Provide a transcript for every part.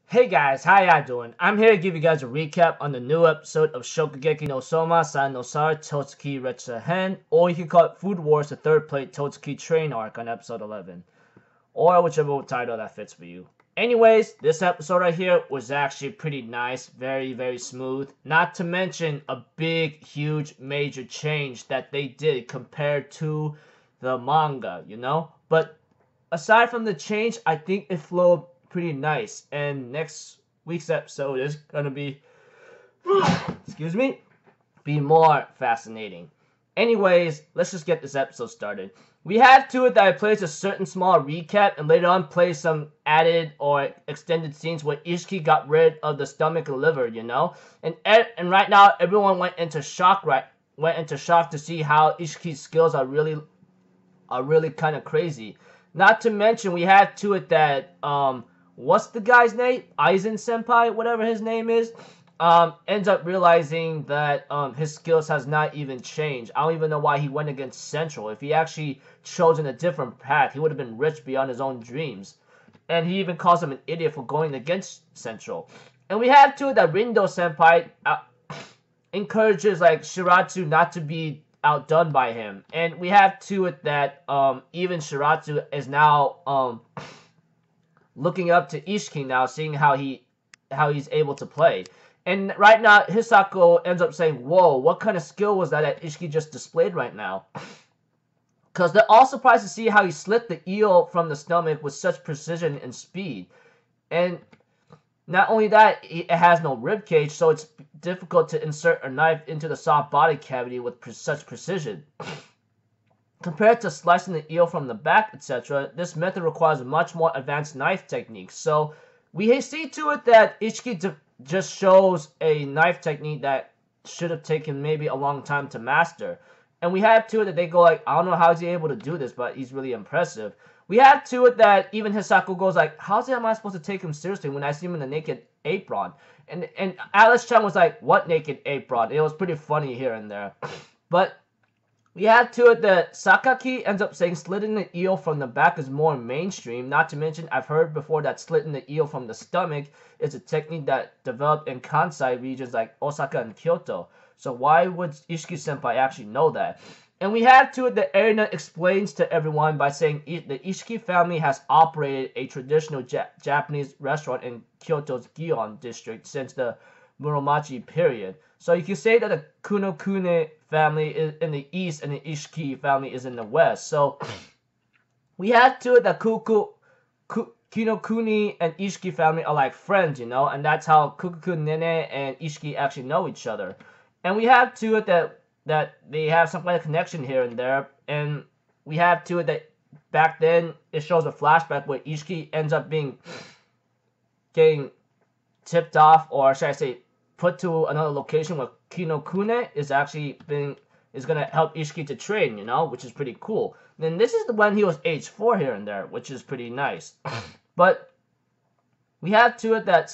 Hey guys, how y'all doing? I'm here to give you guys a recap on the new episode of Shokugeki no Souma, San no Sara, Toutsuki Ressha-hen, or you can call it Food Wars, the third plate Toutsuki train arc on episode 11, or whichever title that fits for you. Anyways, this episode right here was actually pretty nice, very smooth. Not to mention a big, huge, major change that they did compared to the manga. But aside from the change, I think it flowed pretty nice. And next week's episode is gonna be, excuse me, be more fascinating. Anyways, let's just get this episode started. We have to it that I plays a certain small recap and later on plays some added or extended scenes where Ishiki got rid of the stomach and liver. And right now everyone went into shock to see how Ishiki's skills are really kind of crazy. Not to mention we have to it that what's the guy's name? Aizen Senpai, whatever his name is, ends up realizing that his skills has not even changed. I don't even know why he went against Central. If he actually chosen a different path, he would have been rich beyond his own dreams. And he even calls him an idiot for going against Central. And we have to it that Rindo Senpai encourages like Shiratsu not to be outdone by him. And we have to it that even Shiratsu is now looking up to Ishiki now, seeing how he's able to play. And right now, Hisako ends up saying, "Whoa, what kind of skill was that Ishiki just displayed right now?" Because they're all surprised to see how he slit the eel from the stomach with such precision and speed. And not only that, it has no rib cage, so it's difficult to insert a knife into the soft body cavity with such precision. Compared to slicing the eel from the back, etc., this method requires much more advanced knife techniques. So we see to it that Ishiki just shows a knife technique that should have taken maybe a long time to master. And we have to it that they go like, I don't know how he's able to do this, but he's really impressive. We have to it that even Hisako goes like, am I supposed to take him seriously when I see him in a naked apron? And Alice Chan was like, what naked apron? It was pretty funny here and there. But we have to it that Sakaki ends up saying slitting the eel from the back is more mainstream. Not to mention, I've heard before that slitting the eel from the stomach is a technique that developed in Kansai regions like Osaka and Kyoto. So why would Ishiki-senpai actually know that? And we have to it that Erina explains to everyone by saying the Ishiki family has operated a traditional Japanese restaurant in Kyoto's Gion district since the Muromachi period. So you can say that the Kunokune family is in the east and the Ishiki family is in the west. So we have to it that Kinokuni and Ishiki family are like friends, and that's how Kukuku Nene and Ishiki actually know each other. And we have to it that they have some kind of connection here and there, and we have to it that back then it shows a flashback where Ishiki ends up getting tipped off, or should I say put to another location where Kinokune is gonna help Ishiki to train, which is pretty cool. Then this is the when he was age 4 here and there, which is pretty nice. But we have to it that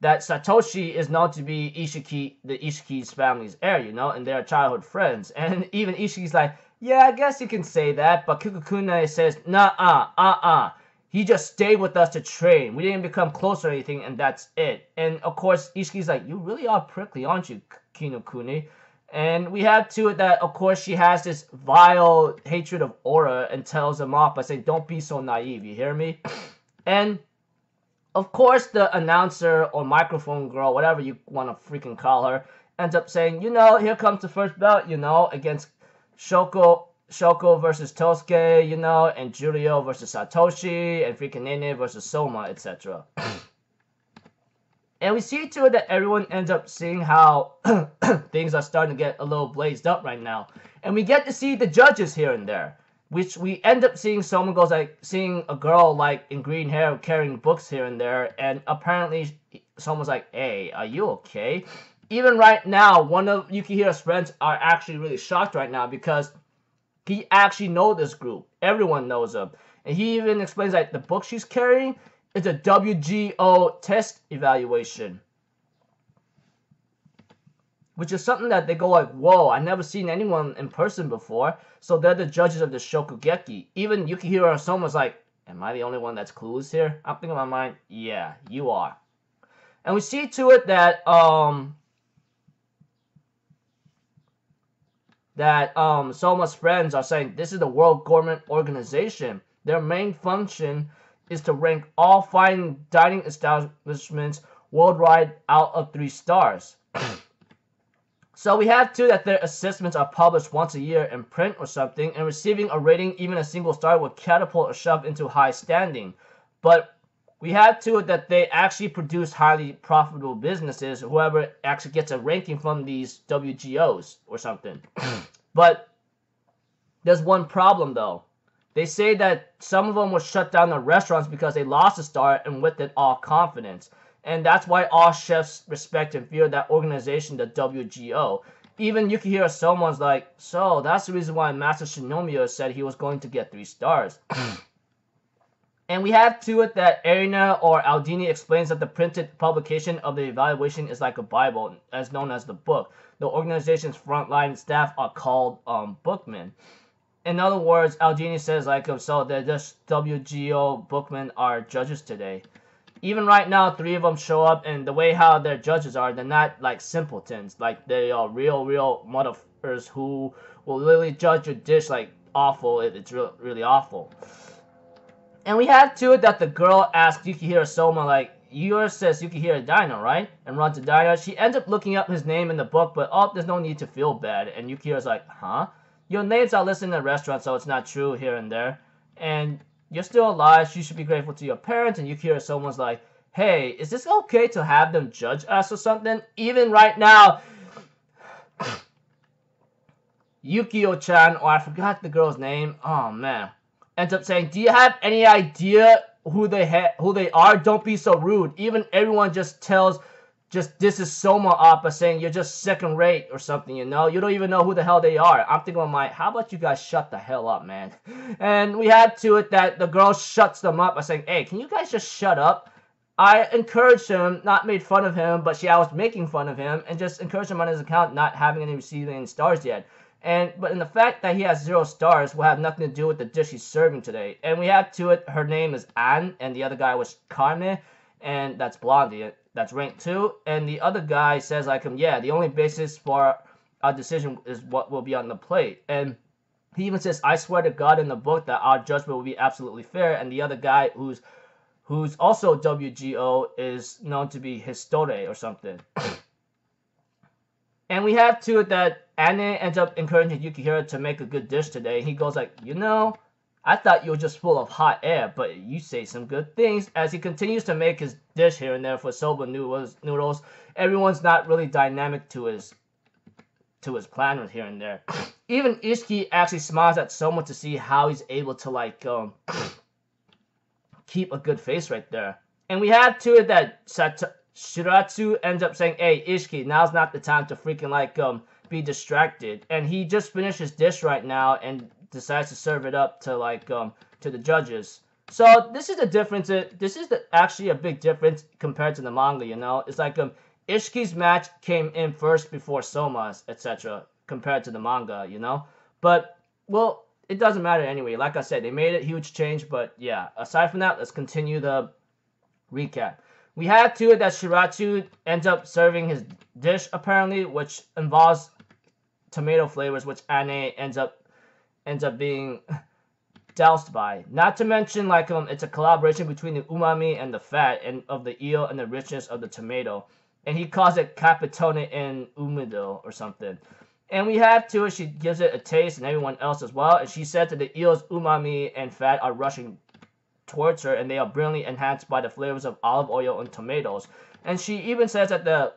Satoshi is known to be the Ishiki's family's heir, and they're childhood friends. And even Ishiki's like, yeah, I guess you can say that, but Kikukune says, nah, he just stayed with us to train. We didn't become close or anything, and that's it. And of course, Ishiki's like, you really are prickly, aren't you, Kinokuni? And we have to it that, of course, she has this vile hatred of Aura and tells him off by saying, don't be so naive, you hear me? And of course, the announcer or microphone girl, whatever you want to freaking call her, ends up saying, here comes the first bout, against Shoko versus Tosuke, and Juryo versus Satoshi, and freaking Nene versus Souma, etc. And we see to it that everyone ends up seeing how things are starting to get a little blazed up right now. And we get to see the judges here and there, which we end up seeing someone goes like, seeing a girl like in green hair carrying books here and there, and apparently someone's like, hey, are you okay? Even right now, one of Yukihira's friends are actually really shocked right now because he actually knows this group. Everyone knows him. And he even explains that the book she's carrying is a WGO test evaluation. Which is something that they go like, whoa, I never seen anyone in person before. So they're the judges of the Shokugeki. Even Yukihiro Soma's like, Am I the only one that's clueless here? I'm thinking in my mind, yeah, you are. And we see to it that Souma's friends are saying this is the World Government Organization. Their main function is to rank all fine dining establishments worldwide out of 3 stars. So we have too that their assessments are published once a year in print or something, and receiving a rating, even a single star, would catapult a shop into high standing. But we have too that they actually produce highly profitable businesses, whoever actually gets a ranking from these WGOs or something. But there's one problem though. They say that some of them will shut down their restaurants because they lost a star, and with it all confidence. And that's why all chefs respect and fear that organization, the WGO. Even Yukihiro Soma's like, so that's the reason why Master Shinomiya said he was going to get 3 stars. And we have to it that Erina or Aldini explains that the printed publication of the evaluation is like a Bible, as known as the book. The organization's frontline staff are called bookmen. In other words, Aldini says like, so they're just WGO bookmen are judges today. Even right now, 3 of them show up, and the way how their judges are, they're not like simpletons. Like, they are real motherfuckers who will literally judge your dish like awful if it's really awful. And we have to it that the girl asks Yukihiro Souma, like, yours says Yukihiro Dino, right? And runs to Dino. She ends up looking up his name in the book, but oh, there's no need to feel bad. And Yukihiro's like, huh? Your names are listed in the restaurant, so it's not true here and there. And you're still alive, you should be grateful to your parents. And Yukihiro Soma's like, hey, is this okay to have them judge us or something? Even right now, Yukio-chan, or I forgot the girl's name, oh man, ends up saying, do you have any idea who they are? Don't be so rude. Even everyone just tells, this is Souma Appa saying you're just second rate or something, you know? You don't even know who the hell they are. I'm thinking how about you guys shut the hell up, man? And we had to it that the girl shuts them up by saying, hey, can you guys just shut up? I encouraged him, not made fun of him, but I was making fun of him, and just encouraged him on his account not having receiving any stars yet. But in the fact that he has 0 stars will have nothing to do with the dish he's serving today. And we had to it, her name is Anne, and the other guy was Carme, and that's Blondie. That's rank 2, and the other guy says like yeah, the only basis for our decision is what will be on the plate. And he even says, I swear to God in the book that our judgment will be absolutely fair. And the other guy who's also WGO is known to be Histore or something. And we have to it that Anne ends up encouraging Yukihiro to make a good dish today. He goes like, you know, I thought you were just full of hot air, but you say some good things. As he continues to make his dish here and there for soba noodles, everyone's not really dynamic to his plan here and there. Even Ishiki actually smiles at Souma to see how he's able to like keep a good face right there. And we have to it that Shiratsu ends up saying, hey Ishiki, now's not the time to freaking like be distracted. And he just finished his dish right now and decides to serve it up to like to the judges. So this is the difference. This is actually a big difference compared to the manga, you know. It's like Ishiki's match came in first before Souma's, etc. compared to the manga, you know. But well, it doesn't matter anyway. Like I said, they made a huge change, but yeah, aside from that, let's continue the recap. We have to it that Shiratsu ends up serving his dish apparently, which involves tomato flavors, which Anne ends up being doused by. Not to mention, like it's a collaboration between the umami and the fat and of the eel and the richness of the tomato. And he calls it capitone in umido or something. And we have to it, she gives it a taste and everyone else as well. And she said that the eel's umami and fat are rushing towards her, and they are brilliantly enhanced by the flavors of olive oil and tomatoes. And she even says that the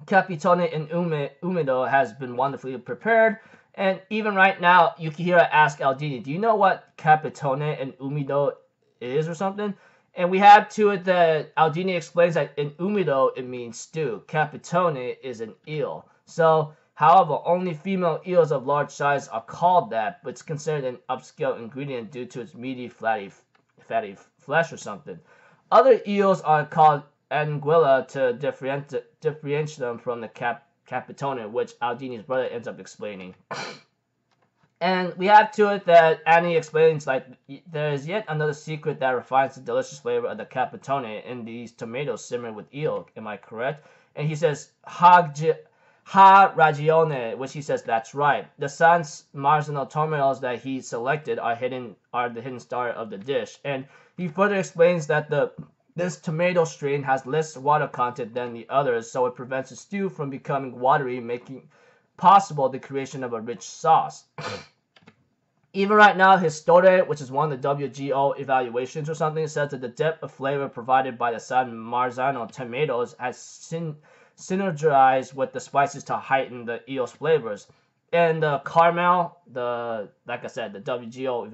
capitone in umido has been wonderfully prepared. And even right now, Yukihiro asks Aldini, do you know what capitone and umido is or something? And we have to it that Aldini explains that in umido it means stew. Capitone is an eel. So, however, only female eels of large size are called that, but it's considered an upscale ingredient due to its meaty, fatty flesh or something. Other eels are called anguilla to differentiate them from the capitone, which Aldini's brother ends up explaining. And we have to it that Annie explains like there is yet another secret that refines the delicious flavor of the capitone in these tomatoes simmered with eel. Am I correct? And he says ha ragione, which he says that's right. The Sans Marzano tomatoes that he selected are the hidden star of the dish. And he further explains that this tomato strain has less water content than the others, so it prevents the stew from becoming watery, making possible the creation of a rich sauce. Even right now, Histore, which is one of the WGO evaluations or something, says that the depth of flavor provided by the San Marzano tomatoes has synergized with the spices to heighten the eel's flavors. And the Carmel, like I said, the WGO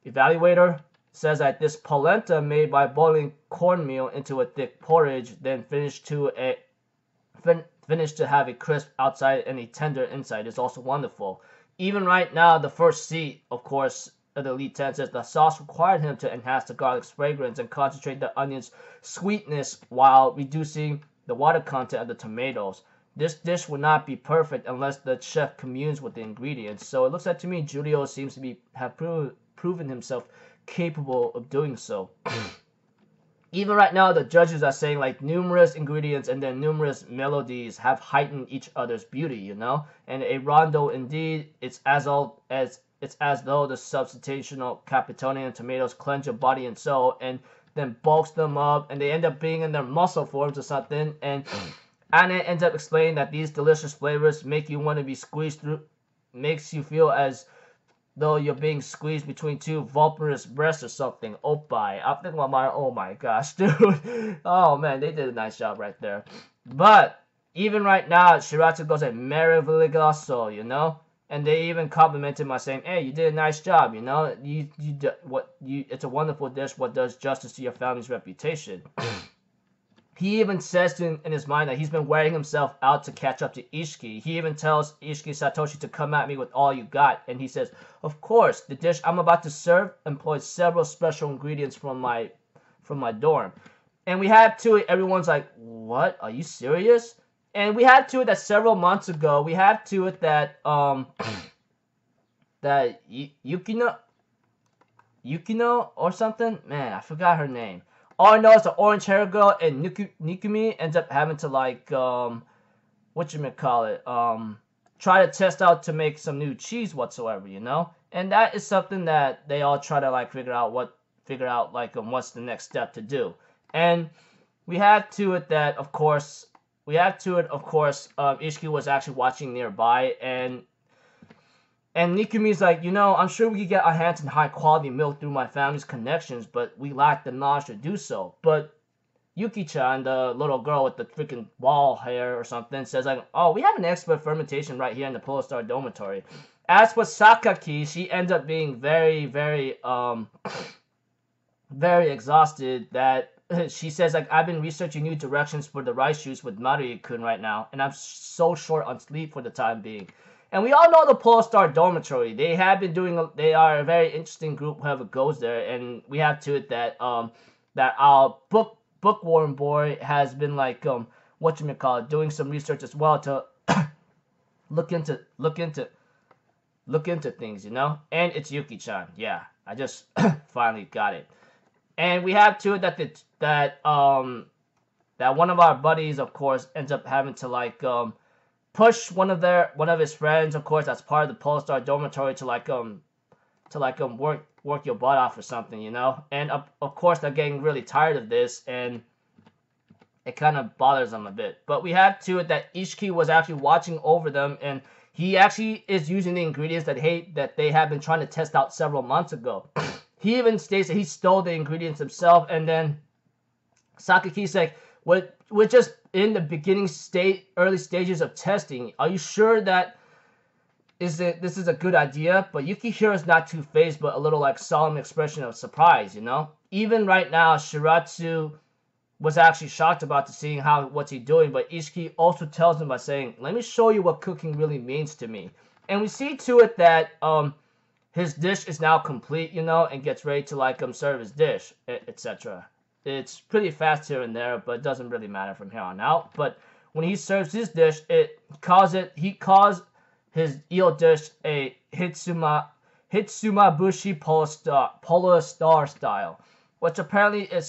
evaluator, says that this polenta made by boiling cornmeal into a thick porridge, then finished to have a crisp outside and a tender inside is also wonderful. Even right now, the first seat, of course, of the Elite 10 says the sauce required him to enhance the garlic's fragrance and concentrate the onion's sweetness while reducing the water content of the tomatoes. This dish would not be perfect unless the chef communes with the ingredients. So it looks like to me Giulio seems to have proven himself capable of doing so. Even right now, the judges are saying like numerous ingredients and then numerous melodies have heightened each other's beauty, you know. And a rondo indeed, it's as though the substitutional capitone and tomatoes cleanse your body and soul, and then bulks them up, and they end up being in their muscle forms or something. And Anna ends up explaining that these delicious flavors make you want to be squeezed through, makes you feel as though you're being squeezed between two vulpurous breasts or something. Oppai. I'm thinking about oh my gosh, dude. Oh man, they did a nice job right there. But even right now, Shiratsu goes like meraviglioso, you know? And they even complimented him by saying, hey, you did a nice job, you know? It's a wonderful dish, what does justice to your family's reputation. He even says in his mind that he's been wearing himself out to catch up to Ishiki. He even tells Ishiki Satoshi to come at me with all you got. And he says, of course, the dish I'm about to serve employs several special ingredients from my dorm. And we had to it, everyone's like, what? Are you serious? And we had to it that several months ago, we had to it that, that Yukino or something? Man, I forgot her name. All I know is the orange hair girl and Nikumi ends up having to like try to test out to make some new cheese whatsoever, you know? And that is something that they all try to like figure out what's the next step to do. And we had to it that of course Ishiki was actually watching nearby, and Nikumi's like, you know, I'm sure we could get our hands on high quality milk through my family's connections, but we lack the knowledge to do so. But Yuki-chan, the little girl with the freaking ball hair or something, says like, oh, we have an expert fermentation right here in the Polar Star Dormitory. As for Sakaki, she ends up being very, very, very exhausted that she says like, I've been researching new directions for the rice juice with Marie-kun right now, and I'm so short on sleep for the time being. And we all know the Polar Star Dormitory. They are a very interesting group, whoever goes there. And we have to it that our bookworm boy has been like doing some research as well to look into things, you know. And it's Yuki-chan. Yeah, I just finally got it. And we have to it that one of our buddies, of course, ends up having to like push one of his friends, of course, that's part of the Polar Star Dormitory to work your butt off or something, you know. And of course they're getting really tired of this, and it kind of bothers them a bit. But we have to it that Ishiki was actually watching over them, and he actually is using the ingredients that they have been trying to test out several months ago. He even states that he stole the ingredients himself, and then Sakaki's like, we're just in the early stages of testing. Are you sure that this is a good idea? But Yukihiro is not too phased, but a little like solemn expression of surprise, you know? Even right now, Shiratsu was actually shocked about seeing what's he doing, but Ishiki also tells him by saying, let me show you what cooking really means to me. And we see to it that his dish is now complete, you know, and gets ready to like serve his dish, etc. It's pretty fast here and there, but it doesn't really matter from here on out. But when he serves his dish, he calls his eel dish a hitsumabushi polar star style, which apparently they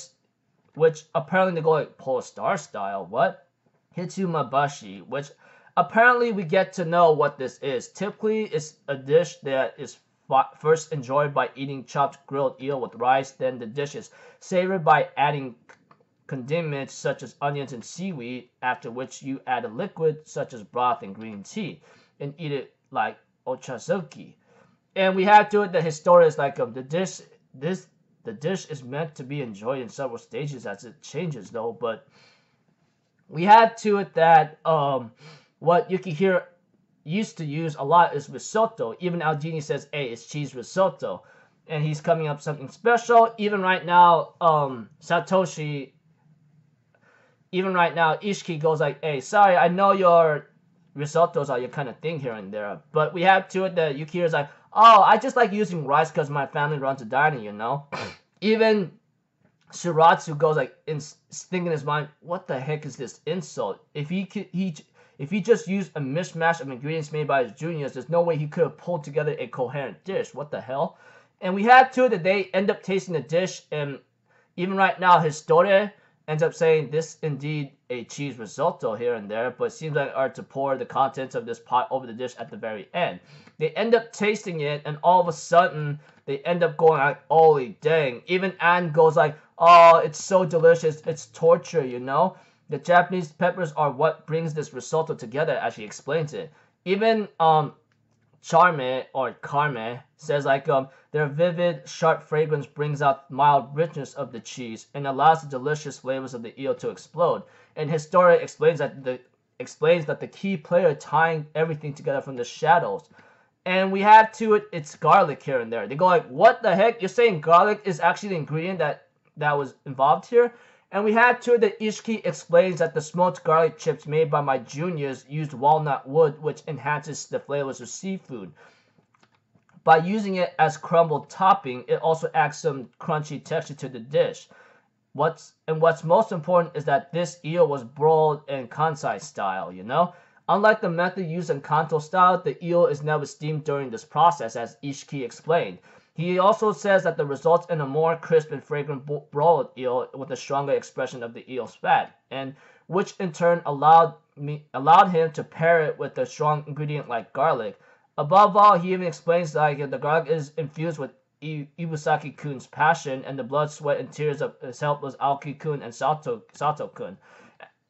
go like polar star style. What? Hitsumabushi, which apparently we get to know what this is. Typically, it's a dish that is first enjoyed by eating chopped grilled eel with rice. Then the dish is savored by adding condiments such as onions and seaweed, after which you add a liquid such as broth and green tea and eat it like ochazuke. And we have to it that his story is like the dish is meant to be enjoyed in several stages as it changes though, but we had to it that what Yukihiro used to use a lot is risotto. Even Aldini says, hey, it's cheese risotto. And he's coming up with something special. Even right now, Ishiki goes like, hey, sorry, I know your risottos are your kind of thing here and there. But we have to it that Yukihiro's like, oh, I just like using rice because my family runs a diner, you know? Even Shiratsu goes like, thinking in his mind, what the heck is this insult? If he just used a mishmash of ingredients made by his juniors, there's no way he could have pulled together a coherent dish. What the hell? And we had two that they end up tasting the dish, and even right now, Historia ends up saying this indeed a cheese risotto here and there, but it seems like are to pour the contents of this pot over the dish at the very end. They end up tasting it, and all of a sudden, they end up going like, holy dang. Even Anne goes like, oh, it's so delicious, it's torture, you know? The Japanese peppers are what brings this risotto together, as she explains it. Even Charme or Carme says like their vivid, sharp fragrance brings out mild richness of the cheese and allows the delicious flavors of the eel to explode. And Historia explains that the key player tying everything together from the shadows. And we have to it, it's garlic here and there. They go like, what the heck? You're saying garlic is actually the ingredient that was involved here? And we had to it that Ishiki explains that the smoked garlic chips made by my juniors used walnut wood, which enhances the flavors of seafood. By using it as crumbled topping, it also adds some crunchy texture to the dish. What's most important is that this eel was broiled in Kansai style, you know? Unlike the method used in Kanto style, the eel is never steamed during this process, as Ishiki explained. He also says that the results in a more crisp and fragrant broiled eel with a stronger expression of the eel's fat, and which in turn allowed him to pair it with a strong ingredient like garlic. Above all, he even explains that the garlic is infused with Ibusaki-kun's passion, and the blood, sweat, and tears of his helpers Aoki-kun and Sato-kun.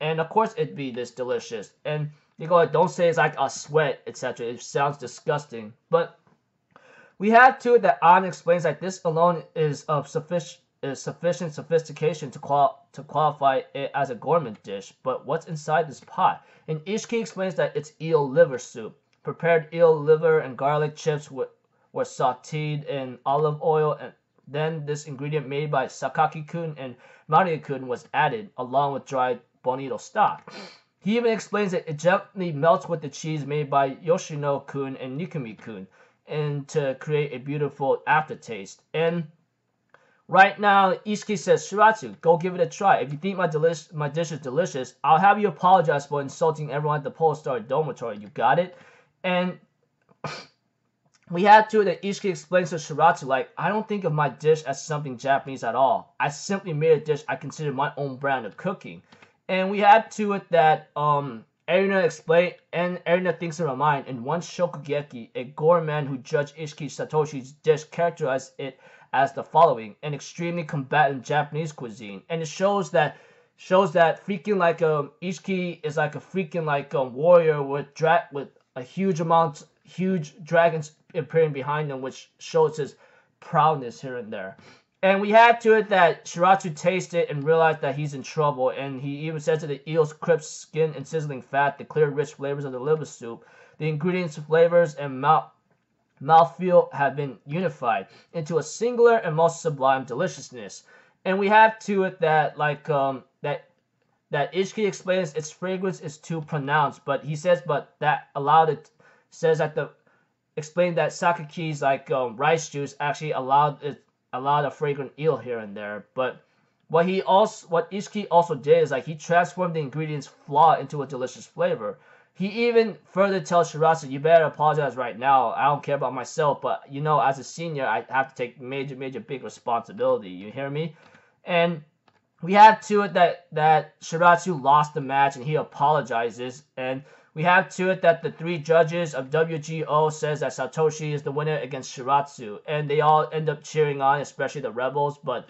And of course it'd be this delicious. And you go, don't say it's like a sweat, etc. It sounds disgusting. But we have to it that An explains that this alone is of sufficient sophistication to qualify it as a gourmet dish. But what's inside this pot? And Ishiki explains that it's eel liver soup. Prepared eel liver and garlic chips were sauteed in olive oil, and then this ingredient made by Sakaki-kun and Maria-kun was added, along with dried bonito stock. He even explains that it gently melts with the cheese made by Yoshino-kun and Nikumi-kun, and to create a beautiful aftertaste. And right now, Ishiki says, Shiratsu, go give it a try. If you think my dish is delicious, I'll have you apologize for insulting everyone at the Polestar Dormitory. You got it? And we had to that Ishiki explains to Shiratsu, like, I don't think of my dish as something Japanese at all. I simply made a dish I consider my own brand of cooking. And we had to it that Erina explained, and Erina thinks in her mind, in one Shokugeki, a gourmet who judged Ishiki Satoshi's dish characterized it as the following: an extremely combatant Japanese cuisine. And it shows that freaking like Ishiki is like a freaking like warrior with a huge dragons appearing behind him, which shows his proudness here and there. And we had to it that Shiratsu tasted it and realized that he's in trouble, and he even says that the eel's crisp skin and sizzling fat, the clear rich flavors of the liver soup, the ingredients, flavors, and mouthfeel have been unified into a singular and most sublime deliciousness. And we have to it that that Ishiki explains its fragrance is too pronounced, but he says explained that Sakaki's rice juice actually allowed a fragrant eel here and there. But what Ishiki also did is he transformed the ingredients flaw into a delicious flavor. He even further tells Shiratsu, you better apologize right now. I don't care about myself, but you know, as a senior, I have to take major big responsibility. You hear me? And we have to it that Shiratsu lost the match and he apologizes. And we have to it that the 3 judges of WGO says that Satoshi is the winner against Shiratsu. And they all end up cheering on, especially the Rebels. But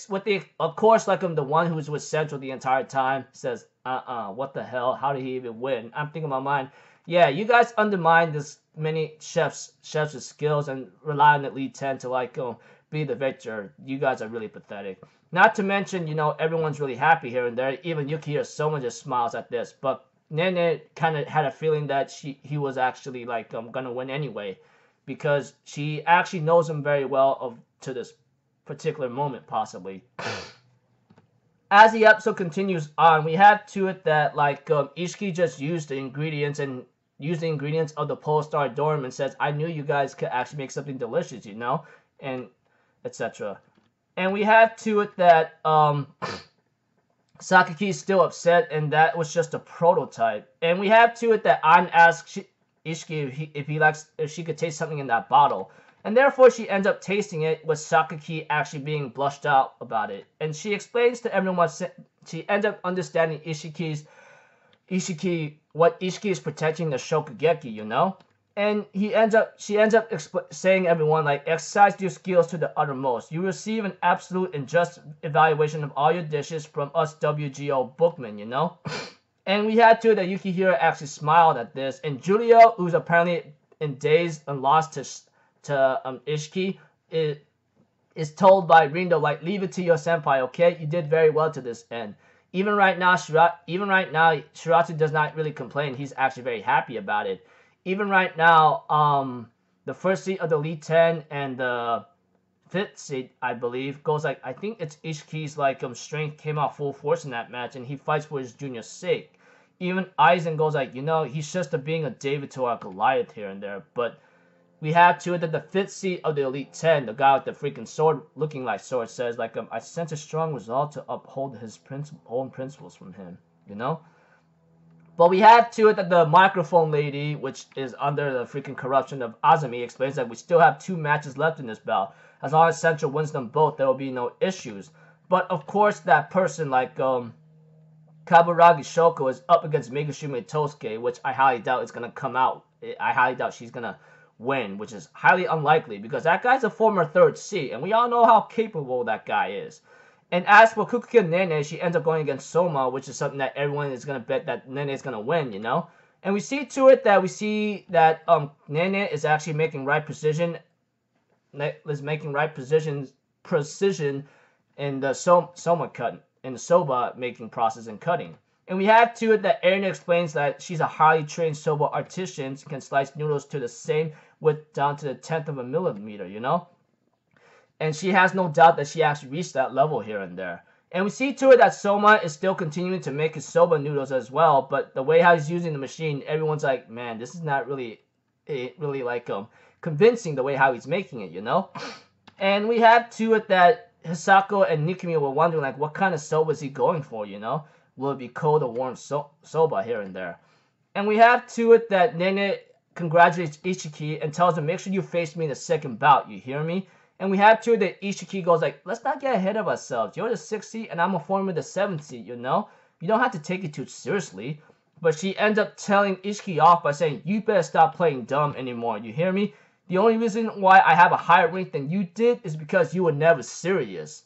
with the, of course, like the one who was with Central the entire time says, what the hell? How did he even win? I'm thinking in my mind, yeah, you guys undermine this many chefs' skills and rely on Elite 10 to like be the victor. You guys are really pathetic. Not to mention, you know, everyone's really happy here and there. Even Yukihiro Souma just smiles at this. But Nene kind of had a feeling that he was actually like gonna win anyway, because she actually knows him very well to this particular moment possibly. As the episode continues on, we have to it that like Ishiki just used the ingredients of the Polestar dorm and says, I knew you guys could actually make something delicious, you know, and etc. And we have to it that Sakaki is still upset, and that was just a prototype. And we have to it that An asks Ishiki if she could taste something in that bottle. And therefore she ends up tasting it, with Sakaki actually being blushed out about it. And she explains to everyone she ends up understanding what Ishiki is protecting the Shokugeki, you know? And she ends up saying everyone, like, exercise your skills to the uttermost. You receive an absolute and just evaluation of all your dishes from us WGO bookmen, you know? And we had to that Yukihiro actually smiled at this. And Julio, who's apparently in daze and lost to Ishiki, is told by Rindo, like, leave it to your senpai, okay? You did very well to this end. Even right now, Shiratsu does not really complain. He's actually very happy about it. Even right now, the first seat of the Elite 10 and the 5th seat, I believe, goes like, I think it's Ishiki's like strength came out full force in that match, and he fights for his junior sake. Even Aizen goes like, you know, he's just being a David to our Goliath here and there, but we have to that the 5th seat of the Elite 10, the guy with the freaking sword, looking like sword, says like, I sense a strong resolve to uphold his own principles from him, you know? But we have to it that the microphone lady, which is under the freaking corruption of Azumi, explains that we still have 2 matches left in this bout. As long as Central wins them both, there will be no issues. But of course, that person like Kaburagi Shoko is up against Megashime Tosuke, which I highly doubt is gonna come out. I highly doubt she's gonna win, which is highly unlikely because that guy's a former 3rd seed, and we all know how capable that guy is. And as for Kukuki Nene, she ends up going against Souma, which is something that everyone is going to bet that Nene is going to win, you know? And we see to it that Nene is actually making right precision in the Souma cut, in the soba making process and cutting. And we have to it that Erina explains that she's a highly trained soba artisan, can slice noodles to the same width down to the 10th of a millimeter, you know? And she has no doubt that she actually reached that level here and there. And we see to it that Souma is still continuing to make his soba noodles as well, but the way how he's using the machine, everyone's like, man, this is not really like convincing the way how he's making it, you know? And we have to it that Hisako and Nikimi were wondering, like, what kind of soba is he going for, you know? Will it be cold or warm soba here and there? And we have to it that Nene congratulates Ishiki and tells him, make sure you face me in the 2nd bout, you hear me? And we have to that Ishiki goes like, let's not get ahead of ourselves. You're the 6th seed and I'm a former the 7th seed, you know? You don't have to take it too seriously. But she ends up telling Ishiki off by saying, you better stop playing dumb anymore, you hear me? The only reason why I have a higher rank than you did is because you were never serious.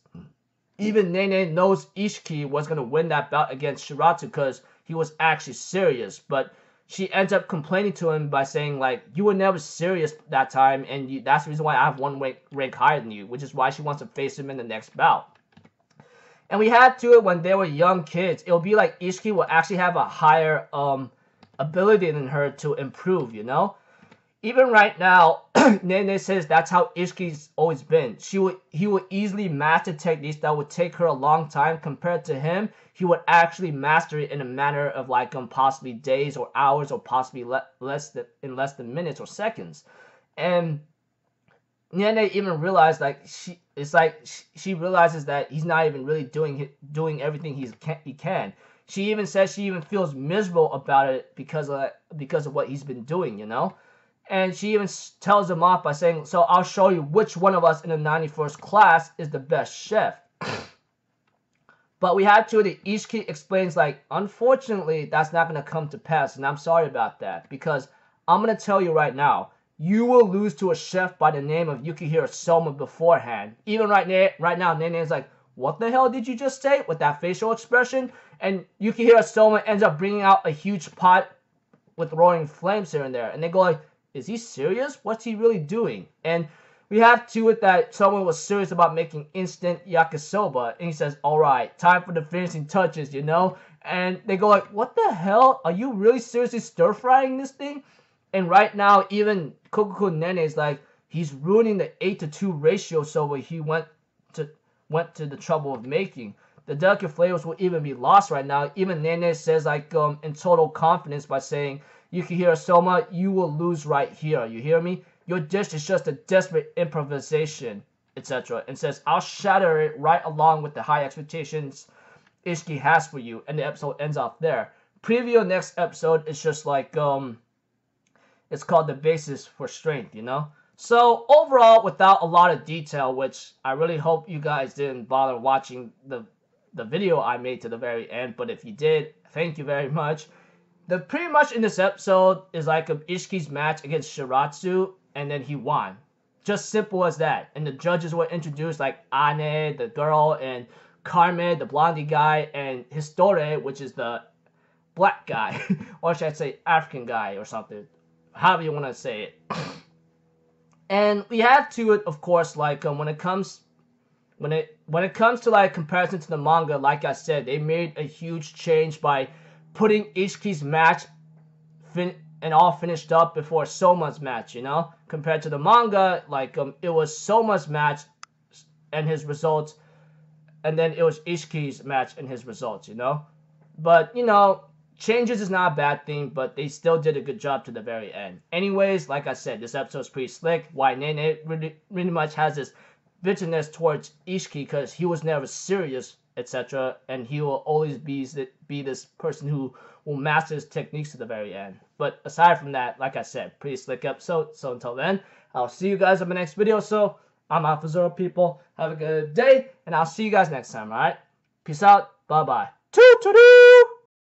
Even Nene knows Ishiki was going to win that bout against Shiratsu because he was actually serious. But she ends up complaining to him by saying, like, you were never serious that time, and that's the reason why I have 1 rank higher than you, which is why she wants to face him in the next bout. And we had to it when they were young kids. It'll be like Ishiki will actually have a higher ability than her to improve, you know? Even right now, Nene says that's how Ishiki's always been. He would easily master techniques that would take her a long time. Compared to him, he would actually master it in a matter of like possibly days or hours, or possibly less than minutes or seconds. And Nene even realized she realizes that he's not even really doing everything he can. She even says she even feels miserable about it because of what he's been doing, you know. And she even tells him off by saying, "So I'll show you which one of us in the 91st class is the best chef." But we have to, the Ishiki explains, like, unfortunately, that's not going to come to pass, and I'm sorry about that, because I'm going to tell you right now, you will lose to a chef by the name of Yukihiro Souma beforehand. Even right now, Nene's like, "What the hell did you just say?" with that facial expression, and Yukihiro Souma ends up bringing out a huge pot with roaring flames here and there, and they go like, "Is he serious? What's he really doing?" And we have to it that someone was serious about making instant yakisoba, and he says, "Alright, time for the finishing touches, you know?" And they go like, "What the hell? Are you really seriously stir-frying this thing?" And right now, even Kokuko Nene is like, he's ruining the 8-to-2 ratio soba he went to the trouble of making. The delicate flavors will even be lost right now. Even Nene says, like, in total confidence by saying, "Yukihiro Souma, you will lose right here. You hear me? Your dish is just a desperate improvisation," etc. And says, "I'll shatter it right along with the high expectations Ishiki has for you." And the episode ends off there. Preview of next episode is just like, it's called The Basis for Strength, you know? So overall, without a lot of detail, which I really hope you guys didn't bother watching the video I made to the very end, but if you did, thank you very much. The pretty much in this episode is like Ishiki's match against Shiratsu, and then he won. Just simple as that. And the judges were introduced, like Ane, the girl, and Carmen, the blondie guy, and Histore, which is the black guy, or should I say African guy or something, however you want to say it. And we have to it, of course, like when it comes to like comparison to the manga, like I said, they made a huge change by putting Ishiki's match and all finished up before Souma's match, you know? Compared to the manga, like it was Souma's match and his results, and then it was Ishiki's match and his results, you know? But, you know, changes is not a bad thing, but they still did a good job to the very end. Anyways, like I said, this episode's pretty slick. Why Nene really much has this bitterness towards Ishiki because he was never serious, etc. And he will always be this person who will master his techniques to the very end. But aside from that, like I said, pretty slick episode. So until then, I'll see you guys in my next video. So I'm Alpha Zero, people. Have a good day, and I'll see you guys next time, alright? Peace out. Bye-bye. Toot-toot-oo!